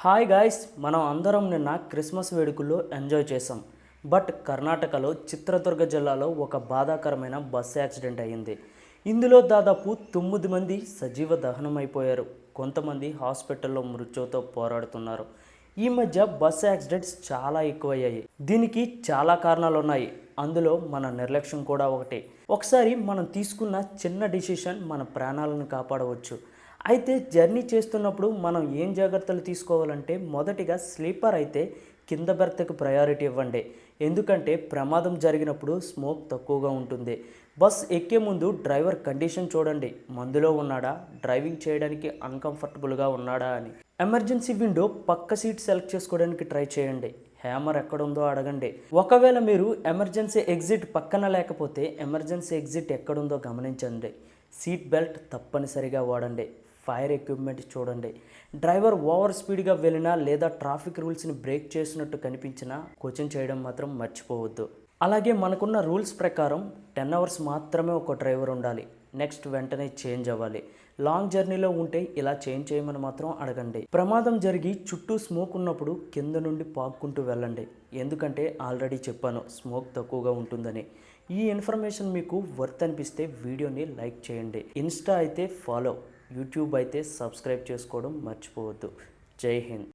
Hi guys, మనం అందరం నిన్న క్రిస్మస్ వేడుకల్లో ఎంజాయ్ చేసాం. బట్ కర్ణాటకలో చిత్రదుర్గ జిల్లాలో ఒక బాధాకరమైన బస్సు యాక్సిడెంట్ అయ్యింది. ఇందులో దాదాపు 9 మంది సజీవ దహనం అయిపోయారు. కొంతమంది హాస్పిటల్లో మృత్యువుతో పోరాడుతున్నారు. ఈ మధ్య బస్సు యాక్సిడెంట్స్ చాలా ఎక్కువయ్యాయి. దీనికి చాలా కారణాలు ఉన్నాయి. అందులో మన నిర్లక్ష్యం కూడా ఒకటి. ఒకసారి మనం తీసుకున్న చిన్న డిసిషన్ మన ప్రాణాలను కాపాడవచ్చు. అయితే జర్నీ చేస్తున్నప్పుడు మనం ఏం జాగ్రత్తలు తీసుకోవాలంటే, మొదటిగా స్లీపర్ అయితే కింద బెర్త్కి ప్రయారిటీ ఇవ్వండి. ఎందుకంటే ప్రమాదం జరిగినప్పుడు స్మోక్ తక్కువగా ఉంటుంది. బస్ ఎక్కే ముందు డ్రైవర్ కండిషన్ చూడండి, మందులో ఉన్నాడా, డ్రైవింగ్ చేయడానికి అన్కంఫర్టబుల్గా ఉన్నాడా అని. ఎమర్జెన్సీ విండో పక్క సీట్ సెలెక్ట్ చేసుకోవడానికి ట్రై చేయండి. హ్యామర్ ఎక్కడుందో అడగండి. ఒకవేళ మీరు ఎమర్జెన్సీ ఎగ్జిట్ పక్కన లేకపోతే ఎమర్జెన్సీ ఎగ్జిట్ ఎక్కడుందో గమనించండి. సీట్ బెల్ట్ తప్పనిసరిగా వాడండి. ఫైర్ ఎక్విప్మెంట్ చూడండి. డ్రైవర్ ఓవర్ స్పీడ్గా వెళ్ళినా లేదా ట్రాఫిక్ రూల్స్ని బ్రేక్ చేసినట్టు కనిపించినా క్వశ్చన్ చేయడం మాత్రం మర్చిపోవద్దు. అలాగే మనకున్న రూల్స్ ప్రకారం 10 అవర్స్ మాత్రమే ఒక డ్రైవర్ ఉండాలి. నెక్స్ట్ వెంటనే చేంజ్ అవ్వాలి. లాంగ్ జర్నీలో ఉంటే ఇలా చేంజ్ చేయమని మాత్రం అడగండి. ప్రమాదం జరిగి చుట్టూ స్మోక్ ఉన్నప్పుడు కింద నుండి పాక్కుంటూ వెళ్ళండి. ఎందుకంటే ఆల్రెడీ చెప్పాను, స్మోక్ తక్కువగా ఉంటుందని. ఈ ఇన్ఫర్మేషన్ మీకు వర్త్ అనిపిస్తే వీడియోని లైక్ చేయండి. ఇన్స్టా అయితే ఫాలో, యూట్యూబ్ అయితే సబ్స్క్రైబ్ చేసుకోవడం మర్చిపోవద్దు. జై హింద్.